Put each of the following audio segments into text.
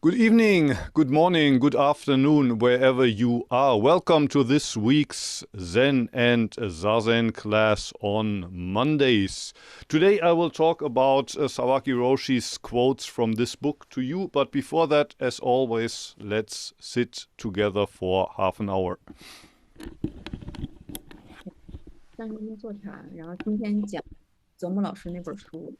Good evening, good morning, good afternoon, wherever you are. Welcome to this week's Zen and Zazen class on Mondays. Today I will talk about Sawaki Roshi's quotes from this book to you, but before that, as always, let's sit together for half an hour. 30分钟坐下，然后今天讲泽木老师那本书。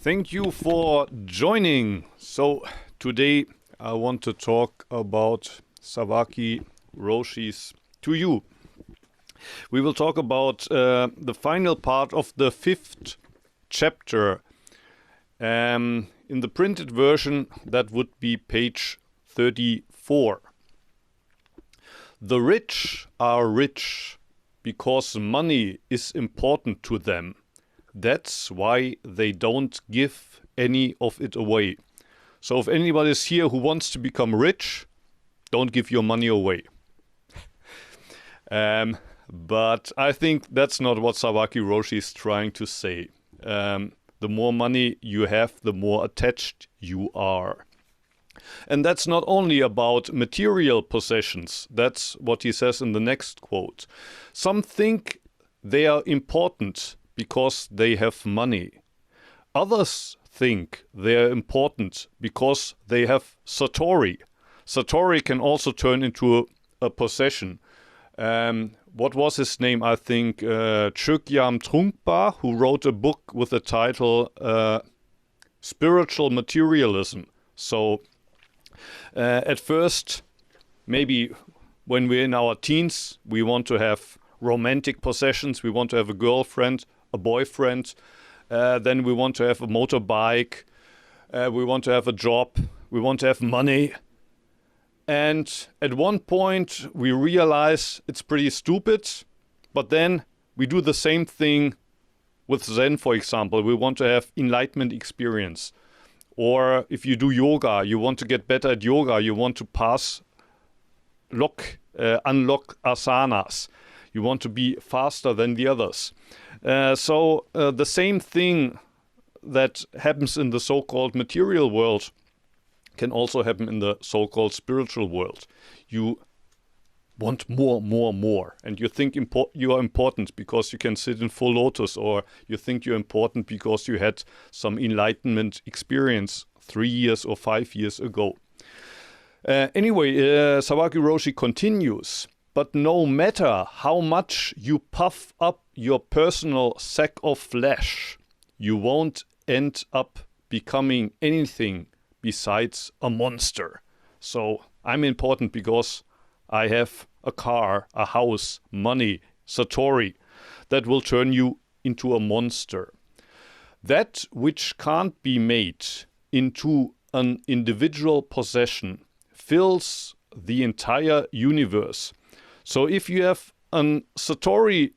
Thank you for joining. So today I want to talk about Sawaki Roshi's To You. We will talk about the final part of the 5th chapter. In the printed version, that would be page 34. The rich are rich because money is important to them. That's why they don't give any of it away. So if anybody is here who wants to become rich, don't give your money away. But I think that's not what Sawaki Roshi is trying to say. The more money you have, the more attached you are. And that's not only about material possessions. That's what he says in the next quote. Some think they are important because they have money. Others think they are important because they have satori. Satori can also turn into a possession. What was his name? I think Chogyam Trungpa, who wrote a book with the title Spiritual Materialism. So at first, maybe when we're in our teens, we want to have romantic possessions. We want to have a girlfriend, a boyfriend. Then we want to have a motorbike. We want to have a job. We want to have money. And at one point, we realize it's pretty stupid. But then we do the same thing with Zen, for example. We want to have enlightenment experience. Or if you do yoga, you want to get better at yoga. You want to unlock asanas. You want to be faster than the others. So the same thing that happens in the so-called material world can also happen in the so-called spiritual world. You want more. And you think you are important because you can sit in full lotus, or you think you're important because you had some enlightenment experience 3 years or 5 years ago. Anyway, Sawaki Roshi continues. But no matter how much you puff up your personal sack of flesh, you won't end up becoming anything besides a monster. So I'm important because I have a car, a house, money, satori. That will turn you into a monster. That which can't be made into an individual possession fills the entire universe. So if you have a satori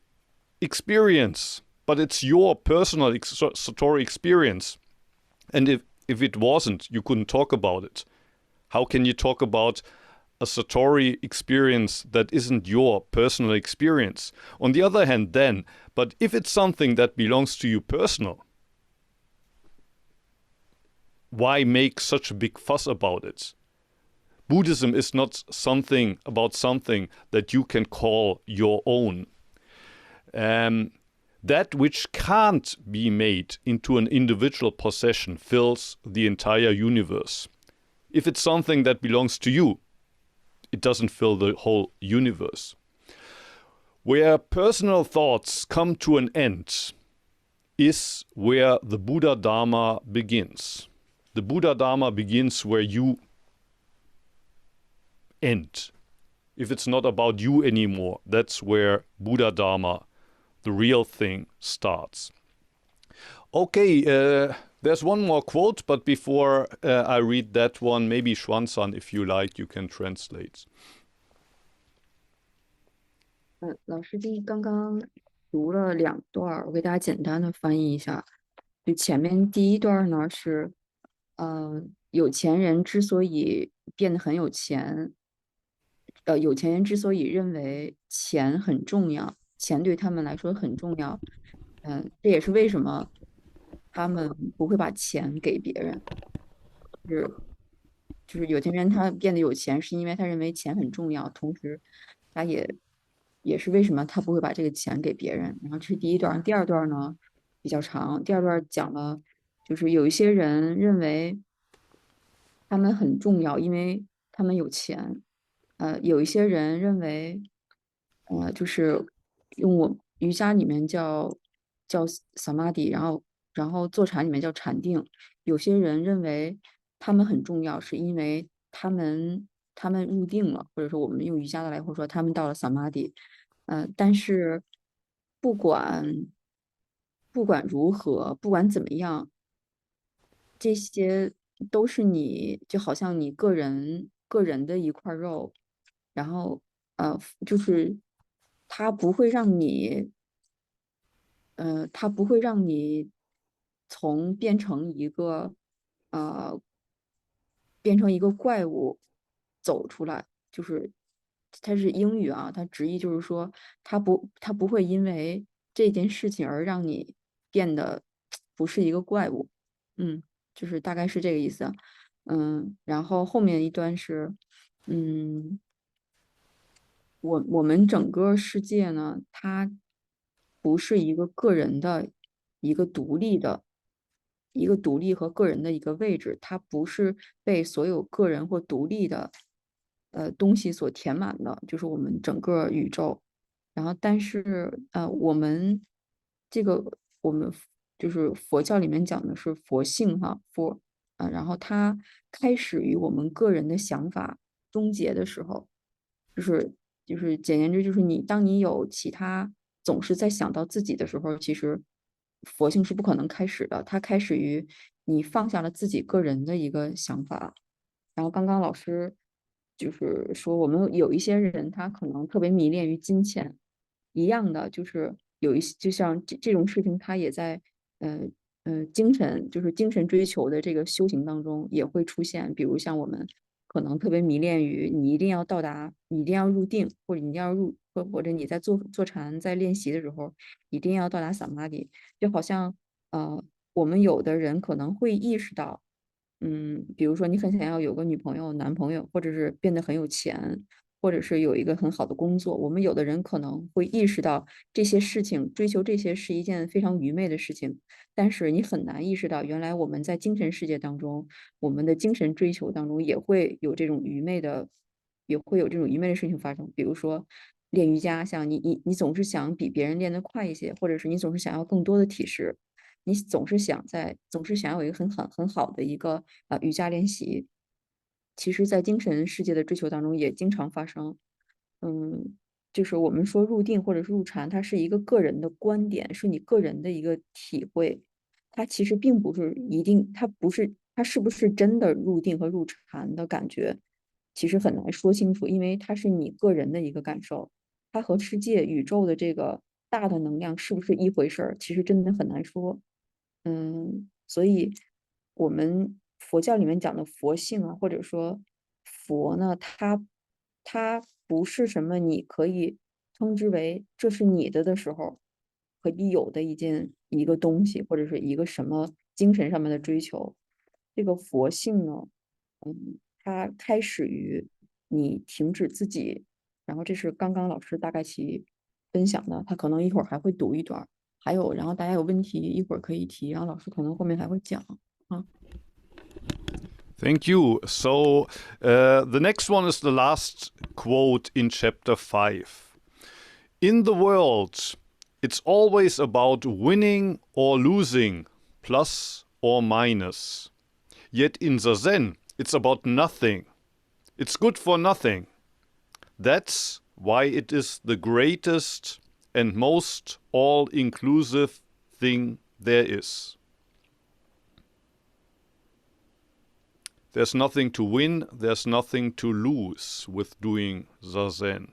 experience, but it's your personal satori experience, and if it wasn't, you couldn't talk about it. How can you talk about a satori experience that isn't your personal experience? On the other hand, then, but if it's something that belongs to you personal, why make such a big fuss about it? Buddhism is not something that you can call your own. That which can't be made into an individual possession fills the entire universe. If it's something that belongs to you, it doesn't fill the whole universe. Where personal thoughts come to an end is where the buddha-dharma begins. The buddha-dharma begins where you end. If it's not about you anymore, that's where buddha-dharma, the real thing, starts. Okay, there's one more quote, but before I read that one, maybe Xuan-san, if you like, you can translate. 老师刚刚读了2段，我给大家简单的翻译一下。就前面第一段呢是，有钱人之所以变得很有钱，有钱人之所以认为钱很重要，钱对他们来说很重要，这也是为什么他们不会把钱给别人。就是有钱人他变得有钱，是因为他认为钱很重要，同时他也是为什么他不会把这个钱给别人。然后这是第一段，第二段呢比较长，第二段讲了，就是有一些人认为他们很重要，因为他们有钱。有一些人认为，就是用我瑜伽里面叫 samadhi，然后然后坐禅里面叫禅定。有些人认为他们很重要，是因为他们入定了，或者说我们用瑜伽的来说，他们到了 samadhi。但是不管不管如何，不管怎么样，这些都是你就好像你个人的一块肉，然后就是它不会让你它不会让你从呃变成一个怪物走出来，就是它是英语啊，它直译就是说，它不会因为这件事情而让你变得不是一个怪物。嗯，就是大概是这个意思。然后后面一段是，嗯。我们整个世界呢，它不是一个个人的一个独立的一个独立和个人的一个位置，它不是被所有个人或独立的东西所填满的，就是我们整个宇宙。然后，但是这个我们就是佛教里面讲的是佛性哈，然后它开始于我们个人的想法终结的时候。就是简言之，就是当你有其他总是在想到自己的时候，其实佛性是不可能开始的。它开始于你放下了自己个人的一个想法。然后刚刚老师就是说，我们有一些人他可能特别迷恋于金钱，一样的就是有一些就像这种事情，他也在呃精神追求的这个修行当中也会出现。比如像我们可能特别迷恋于你一定要到达，你一定要入定，或者你一定要或者你在坐禅在练习的时候一定要到达萨玛迪。就好像我们有的人可能会意识到，比如说你很想要有个女朋友、男朋友，或者是变得很有钱，或者是有一个很好的工作。我们有的人可能会意识到这些事情，追求这些是一件非常愚昧的事情。但是你很难意识到，原来我们在精神世界当中，我们的精神追求当中也会有这种愚昧的事情发生。比如说练瑜伽，像你总是想比别人练得快一些，或者是你总是想要更多的体式。你总是想要有一个很好的一个瑜伽练习，其实，在精神世界的追求当中也经常发生。嗯，就是我们说入定或者是入禅，它是一个个人的观点，是你个人的一个体会。它其实并不是一定，它是不是真的入定和入禅的感觉，其实很难说清楚，因为它是你个人的一个感受。它和世界、宇宙的这个大的能量是不是一回事儿，其实真的很难说。所以我们佛教里面讲的佛性啊，或者说佛呢，它不是什么你可以称之为这是你的时候可以有的一个东西，或者是一个什么精神上面的追求。这个佛性呢，它开始于你停止自己，然后这是刚刚老师大概其分享的，他可能一会儿还会读一段。还有，然后大家有问题一会儿可以提，然后老师可能后面还会讲啊。Thank you. So, the next one is the last quote in chapter 5. In the world, it's always about winning or losing, plus or minus. Yet in the Zen, it's about nothing. It's good for nothing. That's why it is the greatest and most all-inclusive thing there is. There's nothing to win, there's nothing to lose with doing Zazen.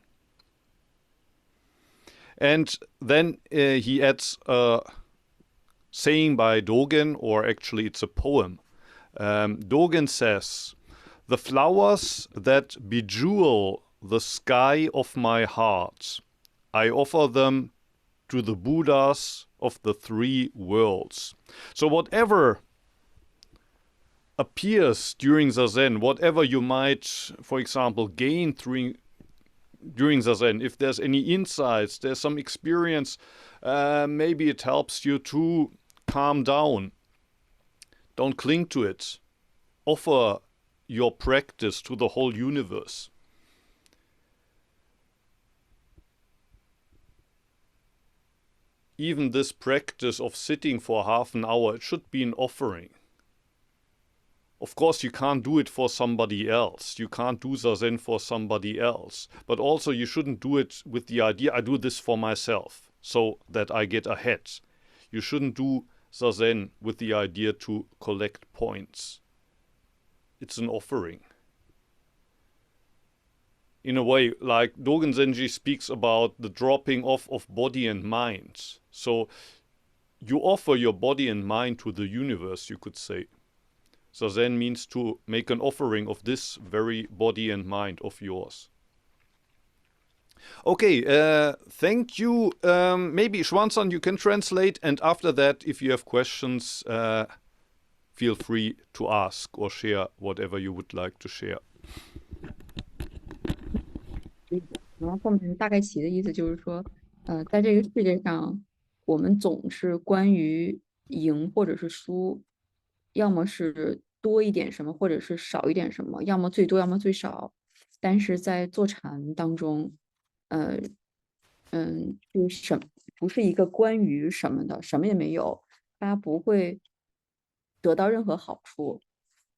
And then he adds a saying by Dōgen, or actually it's a poem. Dōgen says, "The flowers that bejewel the sky of my heart, I offer them to the Buddhas of the three worlds." So whatever appears during Zazen, whatever you might, for example, gain during Zazen, if there's any insights, there's some experience, maybe it helps you to calm down. Don't cling to it. Offer your practice to the whole universe. even this practice of sitting for half an hour, it should be an offering. Of course, you can't do it for somebody else. You can't do Zazen for somebody else. But also you shouldn't do it with the idea, I do this for myself, so that I get ahead. You shouldn't do Zazen with the idea to collect points. It's an offering. In a way, like Dōgen Zenji speaks about the dropping off of body and mind. So you offer your body and mind to the universe, you could say. Zazen means to make an offering of this very body and mind of yours. Okay, thank you. Maybe Schwanzan, you can translate, and after that, if you have questions, feel free to ask or share whatever you would like to share. 然后后面大概其的意思就是说，在这个世界上，我们总是关于赢或者是输，要么是多一点什么，或者是少一点什么，要么最多，要么最少。但是在坐禅当中，呃，就是不是一个关于什么的，什么也没有，它不会得到任何好处。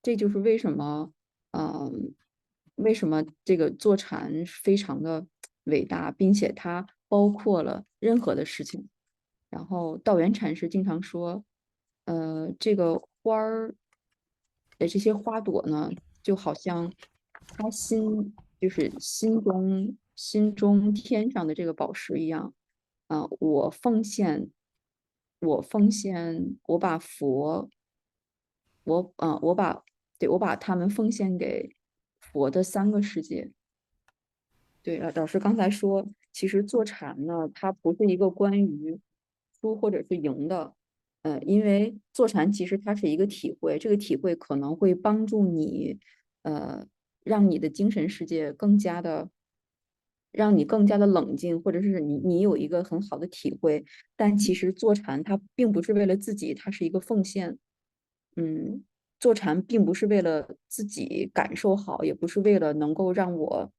这就是为什么，为什么这个坐禅非常的伟大，并且它包括了任何的事情。然后道元禅师经常说，这个花儿，这些花朵呢，就好像他就是心中天上的这个宝石一样。我奉献，我把佛，我把他们奉献给佛的三个世界。对，老师刚才说，其实坐禅呢，它不是一个关于输或者是赢的，因为坐禅其实它是一个体会，这个体会可能会帮助你，让你的精神世界让你更加的冷静，或者是你有一个很好的体会。但其实坐禅它并不是为了自己，它是一个奉献。坐禅并不是为了自己感受好，也不是为了能够让我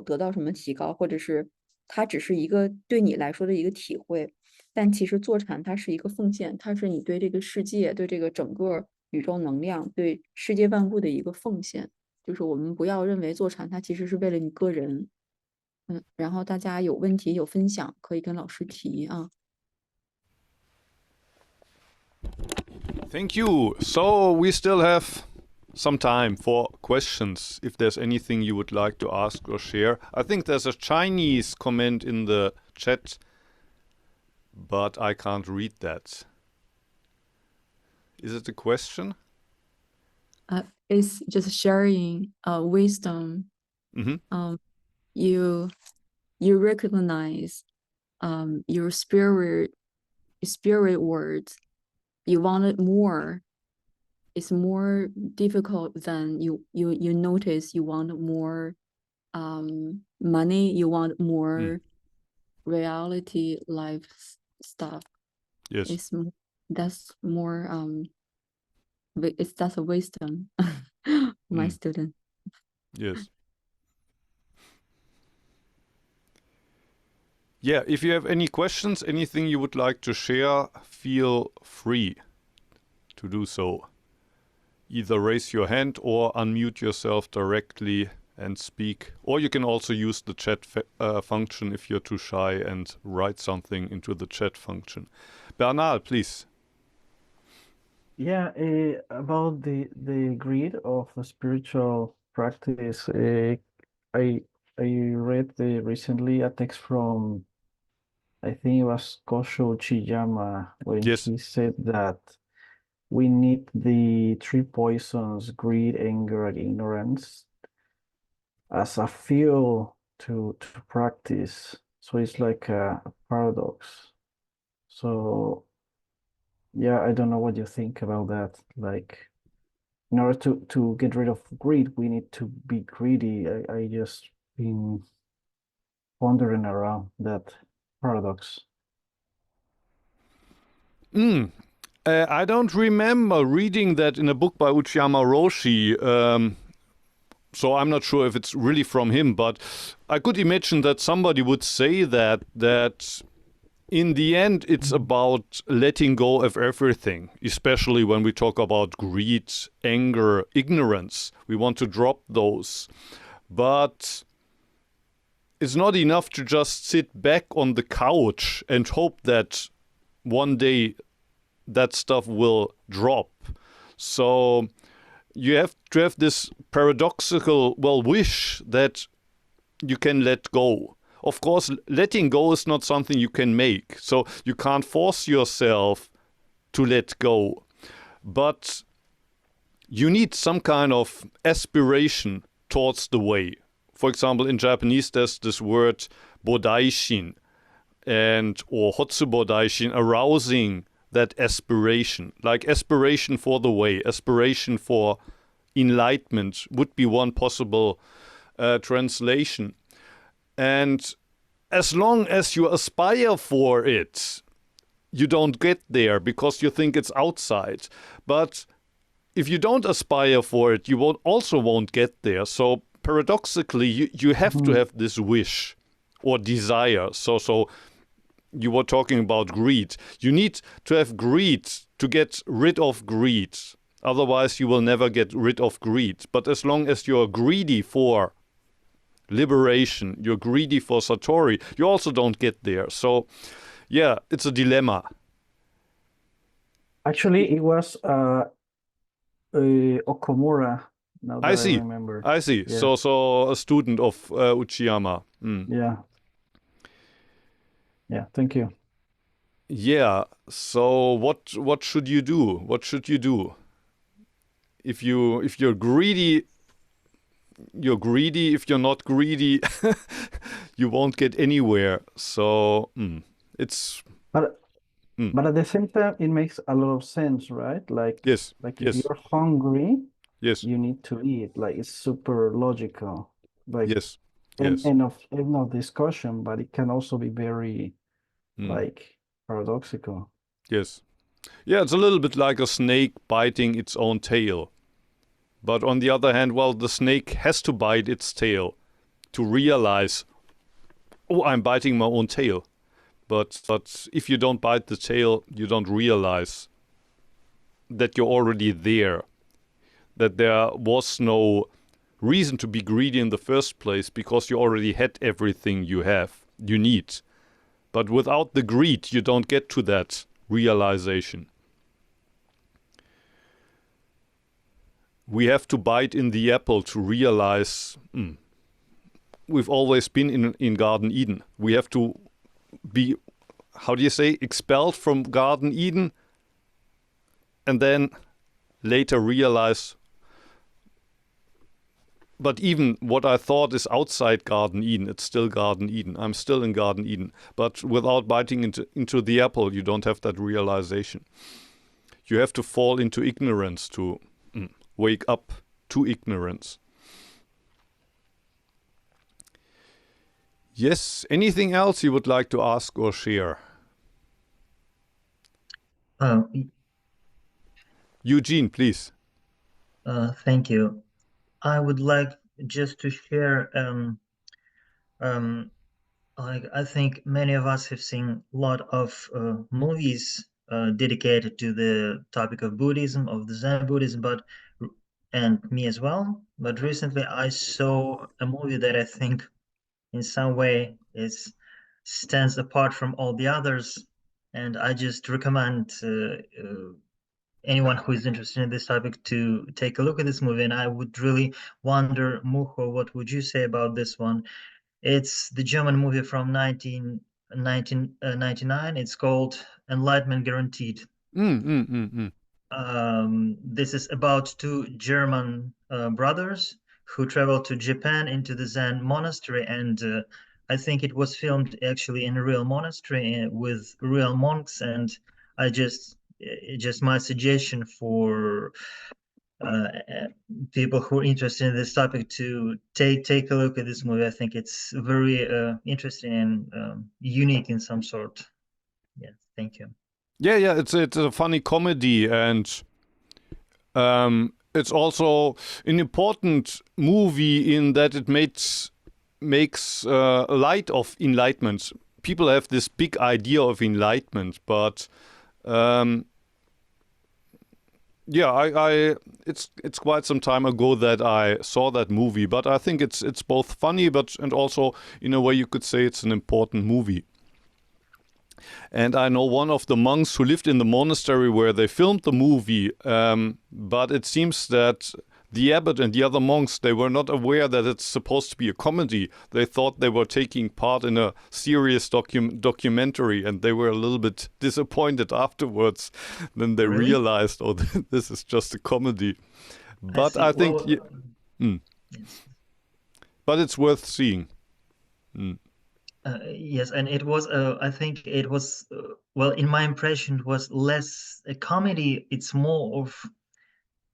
得到什么提高，或者是它只是一个对你来说的一个体会。但其实坐禅它是一个奉献，它是你对这个世界、对这个整个宇宙能量、对世界万物的一个奉献。就是我们不要认为坐禅它其实是为了你个人。然后大家有问题有分享可以跟老师提啊。Thank you. So we still have some time for questions. If there's anything you would like to ask or share. I think there's a Chinese comment in the chat, but I can't read that. Is it a question? It's just sharing wisdom. You recognize your spirit words. You want it more. It's more difficult than you notice. You want more money. You want more reality life stuff. Yes. That's more that's a wisdom. My student. Yes. Yeah, if you have any questions, anything you would like to share, feel free to do so. Either raise your hand or unmute yourself directly and speak. Or you can also use the chat function if you're too shy and write something into the chat function. Bernal, please. Yeah, about the greed of a spiritual practice, I read recently a text from, I think it was Kosho Chiyama, when he said that we need the three poisons, greed, anger, and ignorance, as a fuel to practice. So it's like a paradox. So yeah, I don't know what you think about that. Like, in order to get rid of greed, we need to be greedy. I just been wandering around that paradox. I don't remember reading that in a book by Uchiyama Roshi, so I'm not sure if it's really from him, but I could imagine that somebody would say that in the end, it's about letting go of everything, especially when we talk about greed, anger, ignorance. We want to drop those. But it's not enough to just sit back on the couch and hope that one day that stuff will drop. So you have to have this paradoxical, wish that you can let go. Of course, letting go is not something you can make. So you can't force yourself to let go. But you need some kind of aspiration towards the way. For example, in Japanese, there's this word bodaishin or hotsubodaishin, arousing that aspiration. Like aspiration for the way, aspiration for enlightenment would be one possible translation. And as long as you aspire for it, you don't get there because you think it's outside. But if you don't aspire for it, you won't get there. So paradoxically, you have to have this wish or desire. So you were talking about greed. You need to have greed to get rid of greed. Otherwise, you will never get rid of greed. But as long as you're greedy for liberation, you're greedy for satori, you also don't get there. So, yeah, it's a dilemma. Actually, it was Okamura. Now that I remember. I see. Yeah. So a student of Uchiyama. Yeah. Yeah. Thank you. Yeah. So what should you do? What should you do? If you're greedy, you're greedy. If you're not greedy, you won't get anywhere. So it's. But at the same time, it makes a lot of sense, right? Like yes. If you're hungry, yes, you need to eat. Like it's super logical. Like yes. End of discussion, but it can also be very like paradoxical. Yes. Yeah, it's a little bit like a snake biting its own tail. But on the other hand, the snake has to bite its tail to realize, oh, I'm biting my own tail. But if you don't bite the tail, you don't realize that you're already there. That there was no reason to be greedy in the first place because you already had everything you need. But without the greed, you don't get to that realization. We have to bite in the apple to realize we've always been in Garden Eden. We have to be, expelled from Garden Eden and then later realize, but even what I thought is outside Garden Eden, it's still Garden Eden. I'm still in Garden Eden. But without biting into the apple, you don't have that realization. You have to fall into ignorance to wake up to ignorance. Yes, anything else you would like to ask or share? Eugene, please. Thank you. I would like just to share, I think many of us have seen a lot of movies dedicated to the topic of Buddhism, of the Zen Buddhism, and me as well. But recently I saw a movie that I think in some way stands apart from all the others. And I just recommend anyone who is interested in this topic to take a look at this movie. And I would really wonder, Muho, what would you say about this one? It's the German movie from 1999. It's called Enlightenment Guaranteed. This is about two German brothers who travel to Japan into the Zen monastery, and I think it was filmed actually in a real monastery with real monks. And just my suggestion for people who are interested in this topic to take a look at this movie. I think it's very interesting and unique in some sort. Yeah, thank you. Yeah, it's a funny comedy, and it's also an important movie in that it makes light of enlightenment. people have this big idea of enlightenment, but it's quite some time ago that I saw that movie, but I think it's both funny, and also in a way you could say it's an important movie. And I know one of the monks who lived in the monastery where they filmed the movie, but it seems that the abbot and the other monks, they were not aware that it's supposed to be a comedy. They thought they were taking part in a serious documentary, and they were a little bit disappointed afterwards. Then they Really? realized, oh, this is just a comedy. But I think, yes. but it's worth seeing. Yes, and it was, I think it was, well, in my impression, it was less a comedy. It's more of,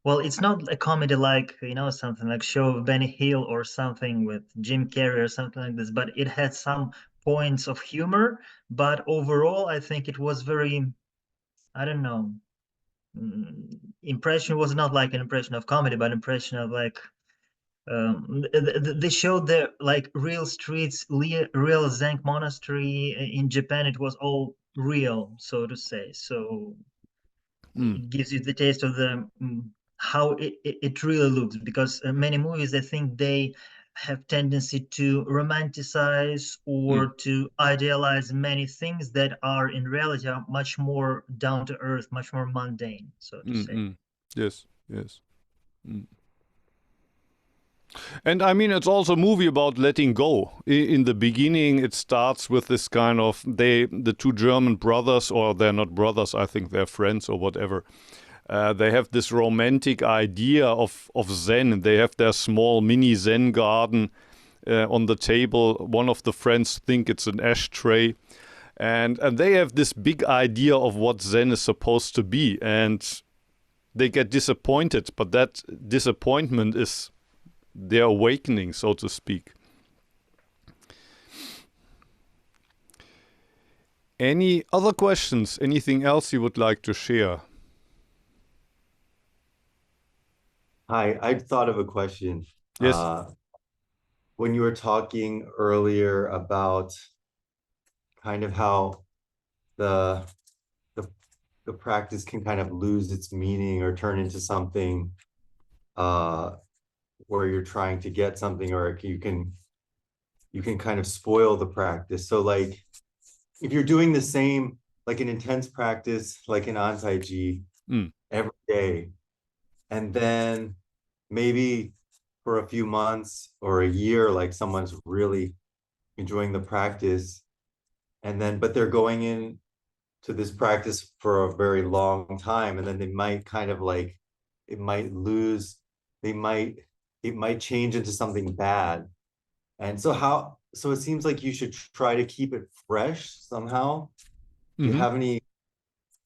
well, it's not a comedy like, something like Show of Benny Hill or something with Jim Carrey or something like this, but it had some points of humor. But overall, I think it was very, I don't know, impression was not like an impression of comedy, but impression of like, they showed the like real streets, real Zen monastery in Japan. It was all real, so to say. So it gives you the taste of the how it really looks, because many movies, I think they have tendency to romanticize or to idealize many things that are in reality are much more down to earth, much more mundane, so to say. Yes. And I mean, it's also a movie about letting go. In the beginning, it starts with this kind of, the two German brothers, or they're not brothers, I think they're friends or whatever. They have this romantic idea of Zen. They have their small mini Zen garden on the table. One of the friends think it's an ashtray. And they have this big idea of what Zen is supposed to be. And they get disappointed, but that disappointment is their awakening, so to speak. Any other questions? Anything else you would like to share? Hi, I thought of a question. Yes. When you were talking earlier about kind of how the practice can kind of lose its meaning or turn into something where you're trying to get something, or you can kind of spoil the practice. So like if you're doing the same, like an intense practice, like an Antaiji every day, and then maybe for a few months or a year, like someone's really enjoying the practice, and then, but they're going in to this practice for a very long time, and then they might kind of like, it might change into something bad. And so it seems like you should try to keep it fresh somehow. Do you have any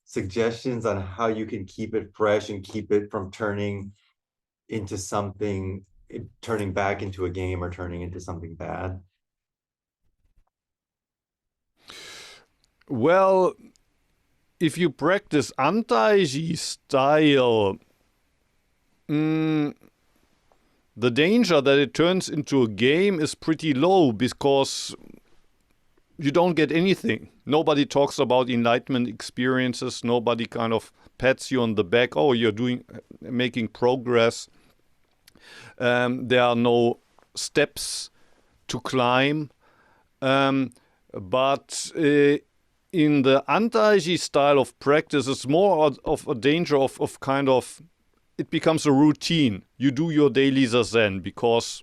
suggestions on how you can keep it fresh and keep it from turning back into a game or turning into something bad? Well, if you practice Antaiji style, the danger that it turns into a game is pretty low, because you don't get anything. Nobody talks about enlightenment experiences. Nobody kind of pats you on the back. Oh, you're making progress. There are no steps to climb. But in the Antaiji style of practice, it's more of a danger of kind of, it becomes a routine. You do your daily Zazen because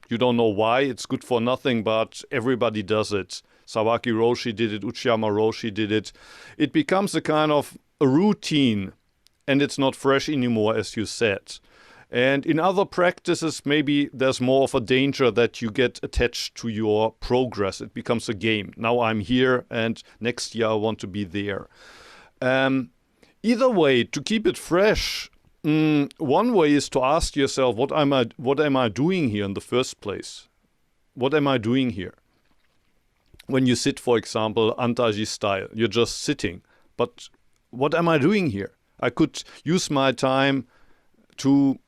you don't know why, it's good for nothing, but everybody does it. Sawaki Roshi did it, Uchiyama Roshi did it. It becomes a kind of a routine, and it's not fresh anymore, as you said. And in other practices, maybe there's more of a danger that you get attached to your progress. It becomes a game. Now I'm here, and next year I want to be there. Either way, to keep it fresh, one way is to ask yourself, what am I doing here in the first place? What am I doing here? When you sit, for example, Antaiji style, you're just sitting. But what am I doing here? I could use my time to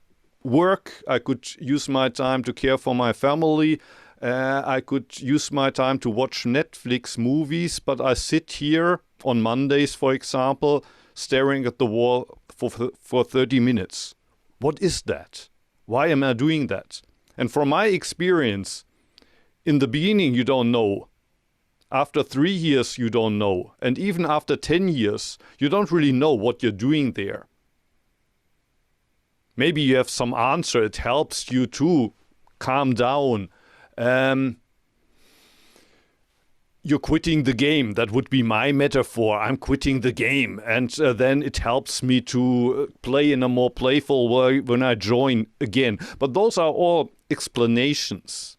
work. I could use my time to care for my family. I could use my time to watch Netflix movies, but I sit here on Mondays, for example, staring at the wall for 30 minutes. What is that? Why am I doing that? And from my experience, in the beginning you don't know. After 3 years you don't know. And even after 10 years, you don't really know what you're doing there. Maybe you have some answer. It helps you to calm down. You're quitting the game. That would be my metaphor. I'm quitting the game. And then it helps me to play in a more playful way when I join again. But those are all explanations.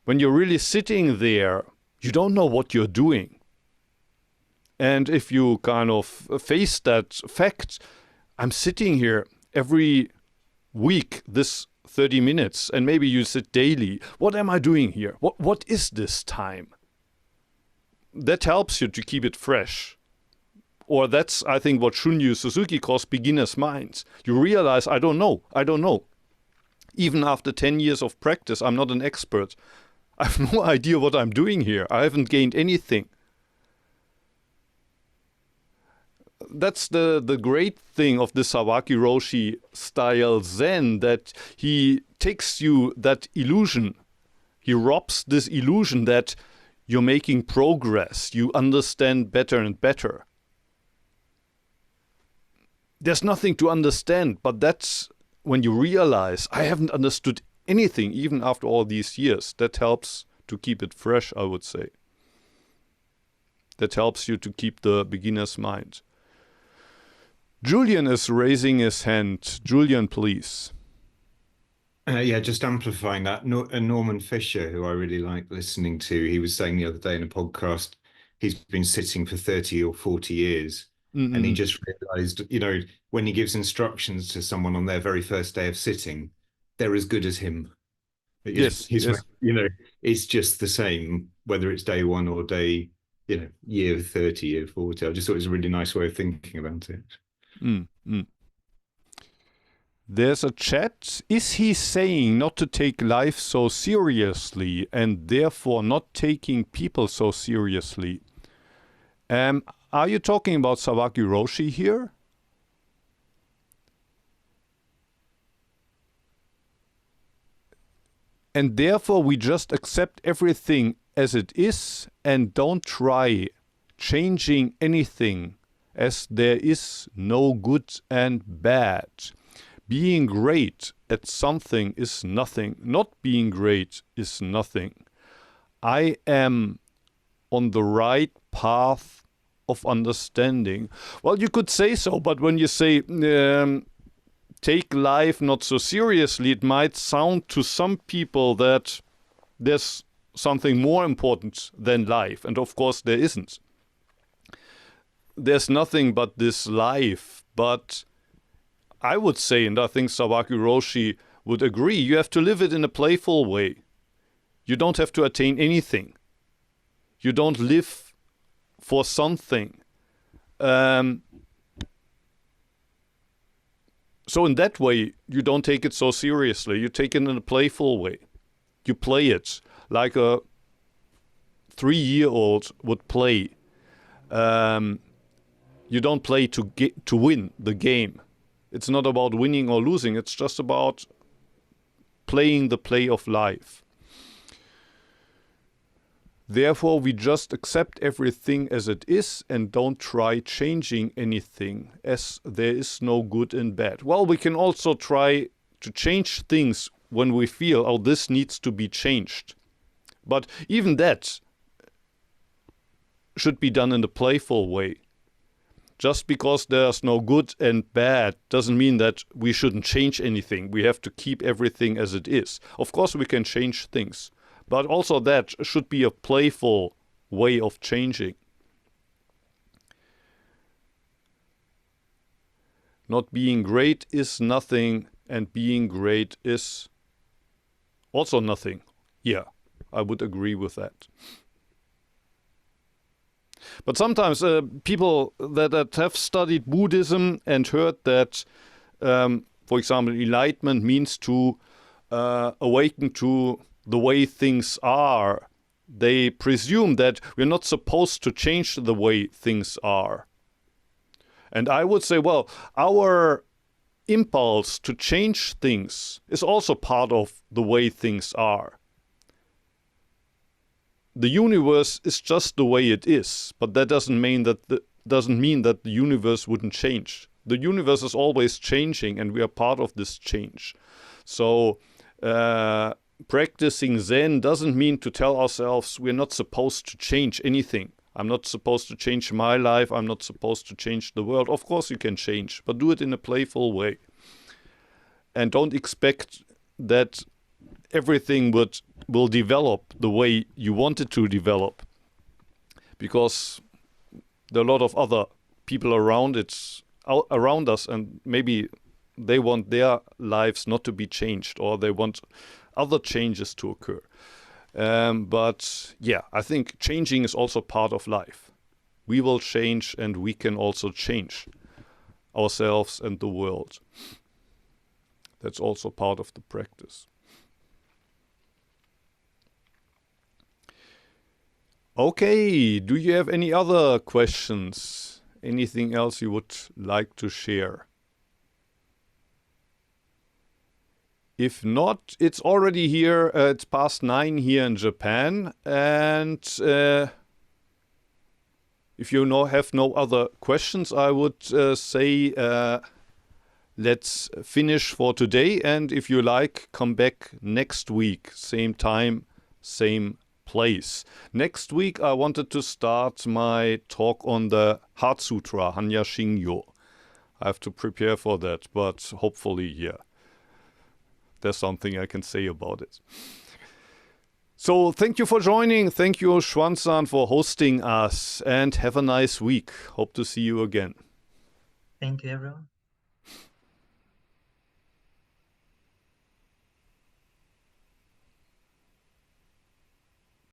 When you're really sitting there, you don't know what you're doing. And if you kind of face that fact, I'm sitting here every week, this 30 minutes, and maybe you sit daily. What am I doing here? What is this time? That helps you to keep it fresh. Or that's, I think, what Shunryu Suzuki calls beginner's minds. You realize, I don't know. Even after 10 years of practice, I'm not an expert. I have no idea what I'm doing here. I haven't gained anything. That's the great thing of the Sawaki Roshi style Zen, that he takes you that illusion. He robs this illusion that you're making progress. You understand better and better. There's nothing to understand, but that's when you realize I haven't understood anything even after all these years. That helps to keep it fresh, I would say. That helps you to keep the beginner's mind. Julian is raising his hand. Julian, please. Yeah, just amplifying that. Norman Fisher, who I really like listening to, he was saying the other day in a podcast, he's been sitting for 30 or 40 years. And he just realized, when he gives instructions to someone on their very first day of sitting, they're as good as him. Yes. It's just the same, whether it's day one or day, year 30, year 40. I just thought it was a really nice way of thinking about it. There's a chat. Is he saying not to take life so seriously and therefore not taking people so seriously? Are you talking about Sawaki Roshi here? And therefore we just accept everything as it is and don't try changing anything, as there is no good and bad. Being great at something is nothing. Not being great is nothing. I am on the right path of understanding. Well, you could say so, but when you say take life not so seriously, it might sound to some people that there's something more important than life. And of course there isn't. There's nothing but this life. But I would say, and I think Sawaki Roshi would agree, you have to live it in a playful way. You don't have to attain anything. You don't live for something. So in that way, you don't take it so seriously. You take it in a playful way. You play it like a 3-year-old would play. You don't play to win the game. It's not about winning or losing. It's just about playing the play of life. Therefore, we just accept everything as it is and don't try changing anything, as there is no good and bad. Well, we can also try to change things when we feel, oh, this needs to be changed. But even that should be done in a playful way. Just because there's no good and bad doesn't mean that we shouldn't change anything. We have to keep everything as it is. Of course, we can change things. But also that should be a playful way of changing. Not being great is nothing, and being great is also nothing. Yeah, I would agree with that. But sometimes people that have studied Buddhism and heard that, for example, enlightenment means to awaken to the way things are, they presume that we're not supposed to change the way things are. And I would say, well, our impulse to change things is also part of the way things are. The universe is just the way it is, but that doesn't mean that the universe wouldn't change. The universe is always changing, and we are part of this change. So practicing Zen doesn't mean to tell ourselves we're not supposed to change anything. I'm not supposed to change my life. I'm not supposed to change the world. Of course you can change, but do it in a playful way. And don't expect that everything will develop the way you want it to develop. Because there are a lot of other people around us, and maybe they want their lives not to be changed, or they want other changes to occur. But yeah, I think changing is also part of life. We will change, and we can also change ourselves and the world. That's also part of the practice. Okay, do you have any other questions? Anything else you would like to share? If not, it's already here. It's past 9 here in Japan. And if you have no other questions, I would say let's finish for today. And if you like, come back next week. Same time, same place. Next week, I wanted to start my talk on the Heart Sutra, Hanya Shingyo. I have to prepare for that, but hopefully, yeah, there's something I can say about it. So thank you for joining. Thank you, Xuan-san, for hosting us, and have a nice week. Hope to see you again. Thank you, everyone.